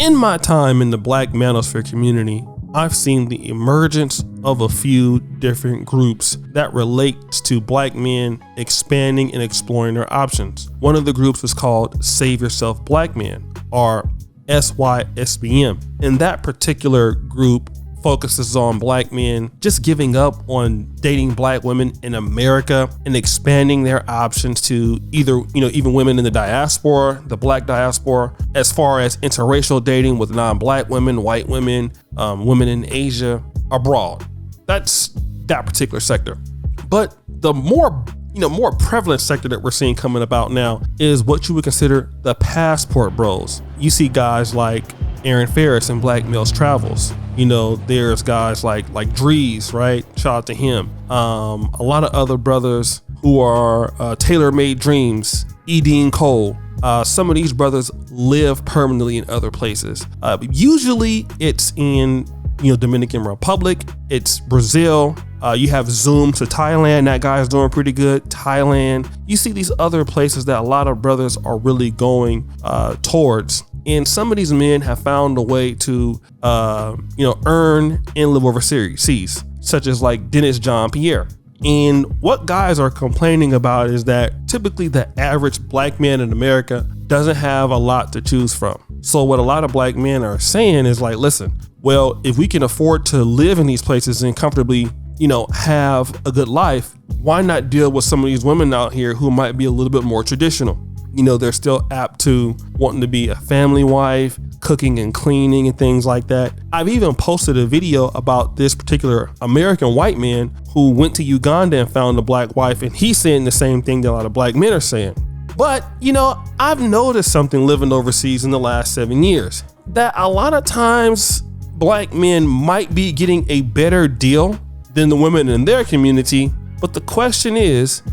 In my time in the Black manosphere community, I've seen the emergence of a few different groups that relates to Black men expanding and exploring their options. One of the groups is called Save Yourself Black Men, or SYSBM. And that particular group focuses on Black men just giving up on dating Black women in America and expanding their options to either, even women in the diaspora, the Black diaspora, as far as interracial dating with non-Black women, white women, women in Asia, abroad. That's that particular sector. But the more prevalent sector that we're seeing coming about now is what you would consider the passport bros. You see guys like Aaron Ferris in Black Males Travels. There's guys like Drees, right? Shout out to him. A lot of other brothers who are Tailor Made Dreams, E. Dean Cole. Some of these brothers live permanently in other places. Usually it's in Dominican Republic, it's Brazil. You have Zoom to Thailand. That guy is doing pretty good. Thailand. You see these other places that a lot of brothers are really going towards. And some of these men have found a way to, earn and live overseas, such as like Dennis John Pierre. And what guys are complaining about is that typically the average Black man in America doesn't have a lot to choose from. So what a lot of Black men are saying is like, listen, well, if we can afford to live in these places and comfortably, have a good life, why not deal with some of these women out here who might be a little bit more traditional? They're still apt to wanting to be a family wife, cooking and cleaning and things like that. I've even posted a video about this particular American white man who went to Uganda and found a Black wife, and he's saying the same thing that a lot of Black men are saying. But, I've noticed something living overseas in the last 7 years, that a lot of times Black men might be getting a better deal than the women in their community. But the question is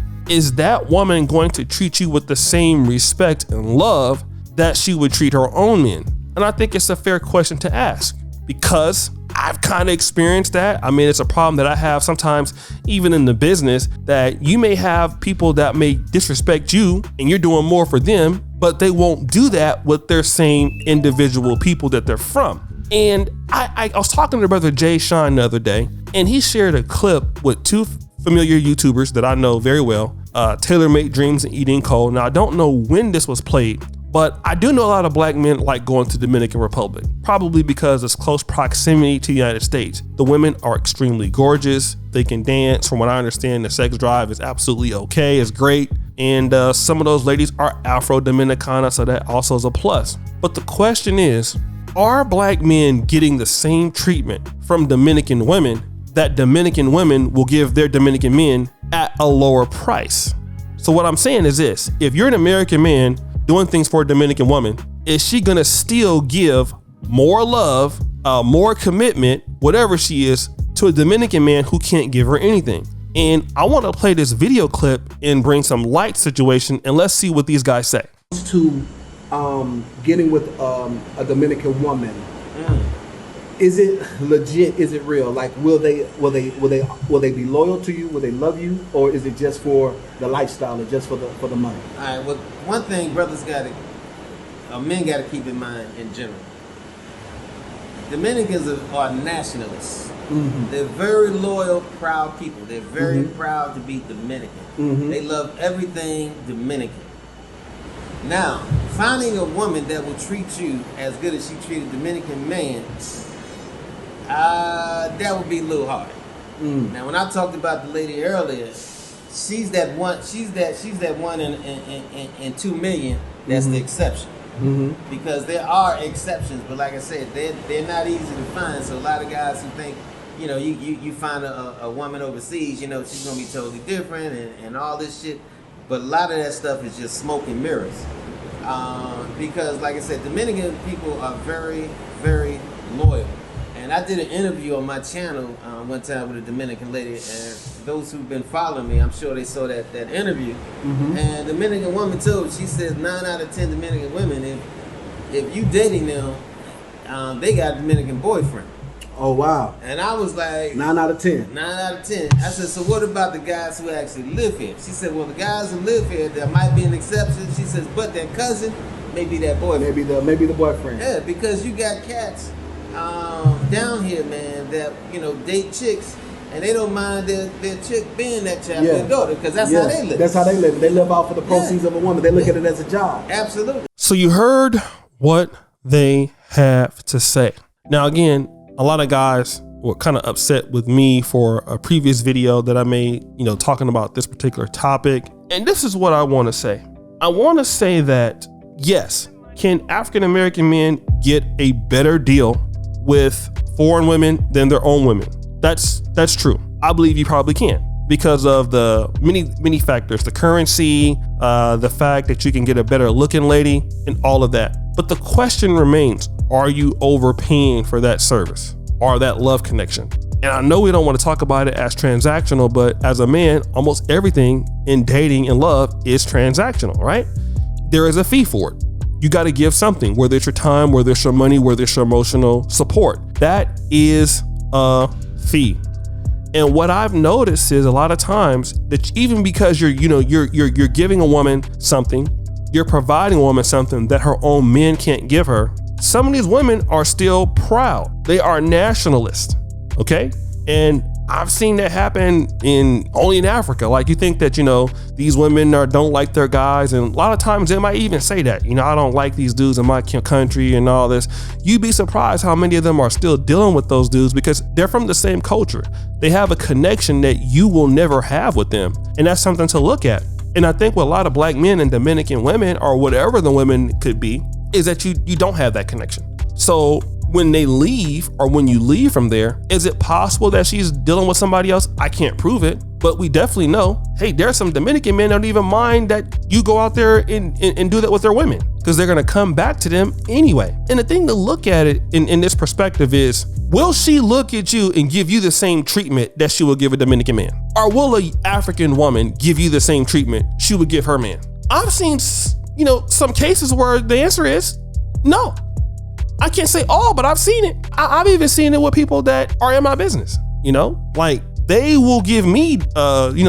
that woman going to treat you with the same respect and love that she would treat her own men? And I think it's a fair question to ask, because I've kind of experienced that. I mean, it's a problem that I have sometimes, even in the business, that you may have people that may disrespect you and you're doing more for them, but they won't do that with their same individual people that they're from. And I was talking to Brother Jay Sean the other day, and he shared a clip with two familiar YouTubers that I know very well, Tailor Made Dreams and E. Dean Cole. Now, I don't know when this was played, but I do know a lot of Black men like going to Dominican Republic, probably because it's close proximity to the United States. The women are extremely gorgeous. They can dance. From what I understand, the sex drive is absolutely okay. It's great. And some of those ladies are Afro-Dominicana, so that also is a plus. But the question is, are Black men getting the same treatment from Dominican women that Dominican women will give their Dominican men at a lower price? So what I'm saying is this: if you're an American man doing things for a Dominican woman, is she gonna still give more love, more commitment, whatever she is, to a Dominican man who can't give her anything? And I want to play this video clip and bring some light situation, and let's see what these guys say. To getting with a Dominican woman. Is it legit? Is it real? Like, will they be loyal to you? Will they love you, or is it just for the lifestyle or just for the money? All right. Well, one thing men got to keep in mind in general. Dominicans are nationalists. Mm-hmm. They're very loyal, proud people. They're very proud to be Dominican. Mm-hmm. They love everything Dominican. Now, finding a woman that will treat you as good as she treated a Dominican man, that would be a little hard. Now, when I talked about the lady earlier, she's that one. She's that one in 2 million. That's the exception. Because there are exceptions, but like I said, they're not easy to find. So a lot of guys who think, you find a woman overseas, she's gonna be totally different and all this shit. But a lot of that stuff is just smoke and mirrors. Because like I said, Dominican people are very, very loyal. And I did an interview on my channel one time with a Dominican lady, and those who've been following me, I'm sure they saw that interview. And the Dominican woman told, she says 9 out of 10 Dominican women, if you dating them, they got a Dominican boyfriend. Oh, wow. And I was like... 9 out of 10. 9 out of 10. I said, so what about the guys who actually live here? She said, well, the guys who live here, there might be an exception. She says, but their cousin, maybe that boyfriend. Maybe the boyfriend. Yeah, because you got cats down here, man, that date chicks, and they don't mind their chick being that child, their daughter, because that's how they live. That's how they live. They live off of the proceeds of a woman. They look at it as a job. Absolutely. So you heard what they have to say. Now, again, a lot of guys were kind of upset with me for a previous video that I made, talking about this particular topic. And this is what I want to say. I want to say that, yes, can African-American men get a better deal with foreign women than their own women? That's true. I believe you probably can, because of the many factors, the currency, the fact that you can get a better looking lady, and all of that. But the question remains, are you overpaying for that service or that love connection? And I know we don't want to talk about it as transactional, but as a man, almost everything in dating and love is transactional, right? There is a fee for it. You got to give something, whether it's your time, whether it's your money, whether it's your emotional support. That is a fee. And what I've noticed is a lot of times that even because you're giving a woman something, you're providing a woman something that her own men can't give her, some of these women are still proud. They are nationalists, okay? And I've seen that happen only in Africa. Like, you think that, these women don't like their guys, and a lot of times they might even say that, I don't like these dudes in my country and all this. You'd be surprised how many of them are still dealing with those dudes because they're from the same culture. They have a connection that you will never have with them. And that's something to look at. And I think with a lot of black men and Dominican women, or whatever the women could be, is that you don't have that connection. So when they leave, or when you leave from there, is it possible that she's dealing with somebody else? I can't prove it, but we definitely know, hey, there's some Dominican men that don't even mind that you go out there and do that with their women, because they're gonna come back to them anyway. And the thing to look at it in this perspective is, will she look at you and give you the same treatment that she will give a Dominican man? Or will an African woman give you the same treatment she would give her man? I've seen, some cases where the answer is no. I can't say all, but I've seen it. I've even seen it with people that are in my business, like they will give me,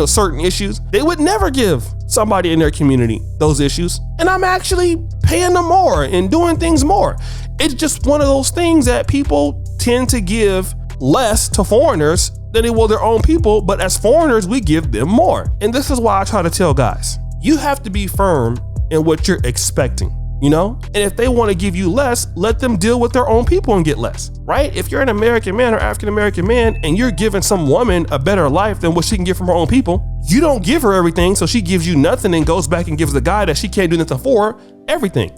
certain issues. They would never give somebody in their community those issues. And I'm actually paying them more and doing things more. It's just one of those things that people tend to give less to foreigners than they will their own people. But as foreigners, we give them more. And this is why I try to tell guys, you have to be firm in what you're expecting. And if they want to give you less, let them deal with their own people and get less, right? If you're an American man or African-American man and you're giving some woman a better life than what she can get from her own people, you don't give her everything, so she gives you nothing and goes back and gives the guy that she can't do nothing for everything.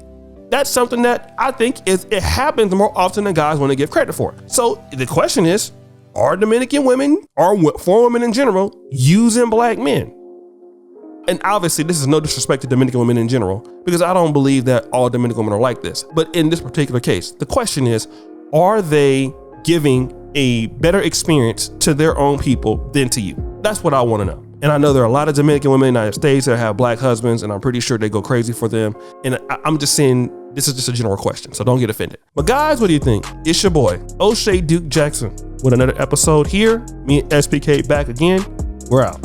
That's something that I think it happens more often than guys want to give credit for. So the question is, are Dominican women, or foreign women in general, using black men? And obviously, this is no disrespect to Dominican women in general, because I don't believe that all Dominican women are like this. But in this particular case, the question is, are they giving a better experience to their own people than to you? That's what I want to know. And I know there are a lot of Dominican women in the United States that have black husbands, and I'm pretty sure they go crazy for them. And I'm just saying, this is just a general question, so don't get offended. But guys, what do you think? It's your boy, O'Shea Duke Jackson, with another episode here. Me and SPK back again. We're out.